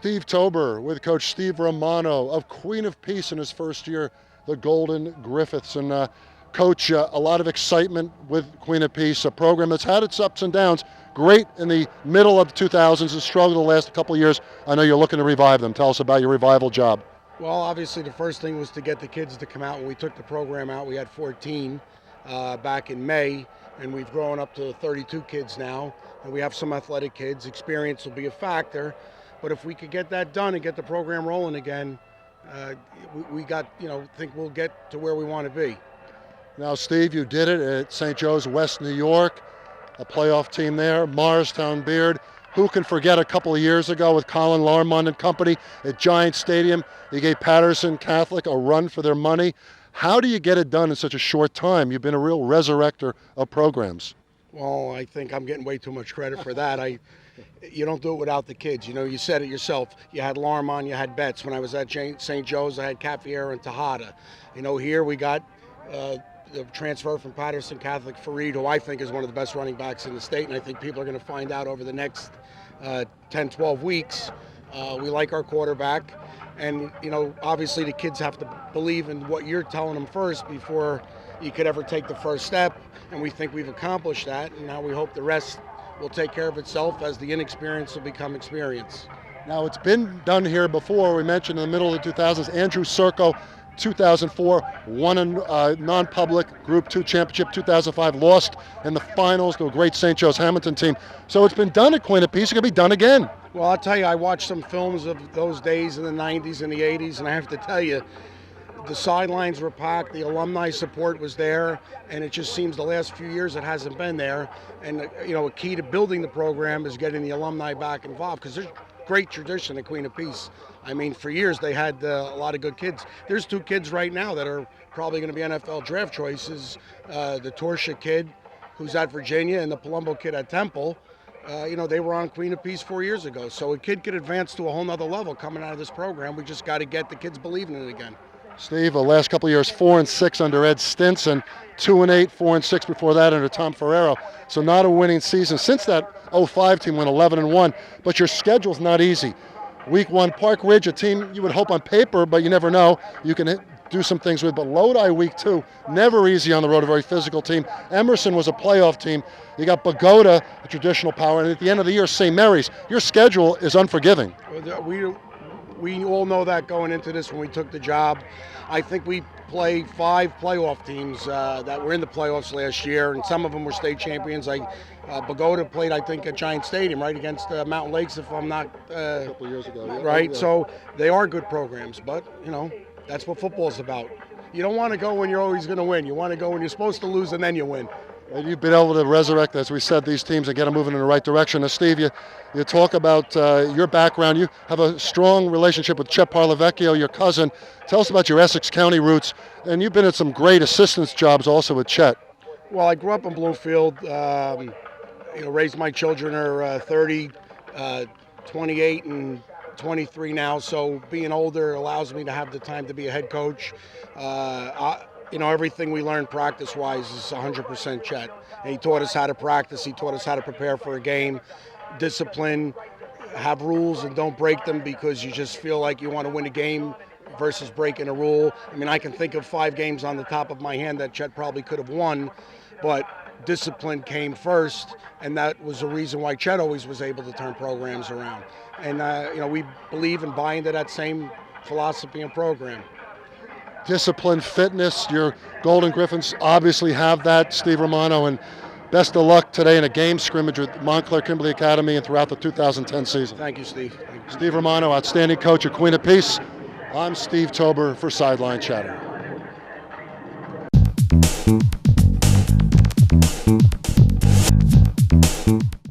Steve Tober with Coach Steve Romano of Queen of Peace in his first year, the Golden Griffiths. And Coach, a lot of excitement with Queen of Peace, a program that's had its ups and downs. Great in the middle of the 2000s, has struggled the last couple of years. I know you're looking to revive them. Tell us about your revival job. Well, obviously the first thing was to get the kids to come out. When we took the program out, we had 14 back in May, and we've grown up to 32 kids now. And we have some athletic kids. Experience will be a factor. But if we could get that done and get the program rolling again, think we'll get to where we want to be. Now, Steve, you did it at St. Joe's, West New York, a playoff team there, Morristown Beard. Who can forget a couple of years ago with Colin Larmond and company at Giant Stadium? They gave Patterson Catholic a run for their money. How do you get it done in such a short time? You've been a real resurrector of programs. Well, I think I'm getting way too much credit for that. You don't do it without the kids. You know, you said it yourself. You had Larmond, you had Betts. When I was at St. Joe's, I had Cafiero and Tejada. You know, here we got the transfer from Patterson Catholic, Fareed, who I think is one of the best running backs in the state, and I think people are going to find out over the next 10, 12 weeks. We like our quarterback, and, you know, obviously the kids have to believe in what you're telling them first before you could ever take the first step, and we think we've accomplished that, and now we hope the rest will take care of itself as the inexperience will become experience. Now, it's been done here before. We mentioned in the middle of the 2000s, Andrew Serco, 2004, won a non-public Group 2 championship. 2005, lost in the finals to a great St. Joe's Hamilton team. So it's been done at Queen of Peace. It's going to be done again. Well, I'll tell you, I watched some films of those days in the 90s and the 80s, and I have to tell you, the sidelines were packed, the alumni support was there, and it just seems the last few years it hasn't been there. And, you know, a key to building the program is getting the alumni back involved, because there's great tradition at Queen of Peace. I mean, for years they had a lot of good kids. There's two kids right now that are probably going to be NFL draft choices. The Torsha kid, who's at Virginia, and the Palumbo kid at Temple. You know, they were on Queen of Peace 4 years ago. So a kid could advance to a whole nother level coming out of this program. We just got to get the kids believing in it again. Steve, the last couple of years, 4-6 under Ed Stinson, 2-8, 4-6 before that under Tom Ferrero. So not a winning season since that 05 team went 11-1. But your schedule's not easy. Week 1, Park Ridge, a team you would hope on paper, but you never know. You can do some things with. But Lodi week 2, never easy on the road, a very physical team. Emerson was a playoff team. You got Bogota, a traditional power. And at the end of the year, St. Mary's. Your schedule is unforgiving. We all know that going into this when we took the job. I think we play 5 playoff teams that were in the playoffs last year, and some of them were state champions. Bogota played, I think, at Giant Stadium, right, against Mountain Lakes, if I'm not... a couple years ago. Yeah. Right, yeah. So they are good programs, but, you know, that's what football's about. You don't want to go when you're always going to win. You want to go when you're supposed to lose, and then you win. And you've been able to resurrect, as we said, these teams and get them moving in the right direction. Now, Steve, you talk about your background. You have a strong relationship with Chet Parlavecchio, your cousin. Tell us about your Essex County roots. And you've been at some great assistance jobs also with Chet. Well, I grew up in Bloomfield. Raised my children are 30, 28, and 23 now. So being older allows me to have the time to be a head coach. Everything we learned practice-wise is 100% Chet. And he taught us how to practice. He taught us how to prepare for a game, discipline, have rules and don't break them because you just feel like you want to win a game versus breaking a rule. I mean, I can think of 5 games on the top of my hand that Chet probably could have won, but discipline came first, and that was the reason why Chet always was able to turn programs around. And, we believe and buy into that same philosophy and program. Discipline, fitness, your Golden Griffins obviously have that, Steve Romano, and best of luck today in a game scrimmage with Montclair Kimberly Academy and throughout the 2010 season. Thank you, Steve. Steve Romano, outstanding coach at Queen of Peace. I'm Steve Tober for Sideline Chatter.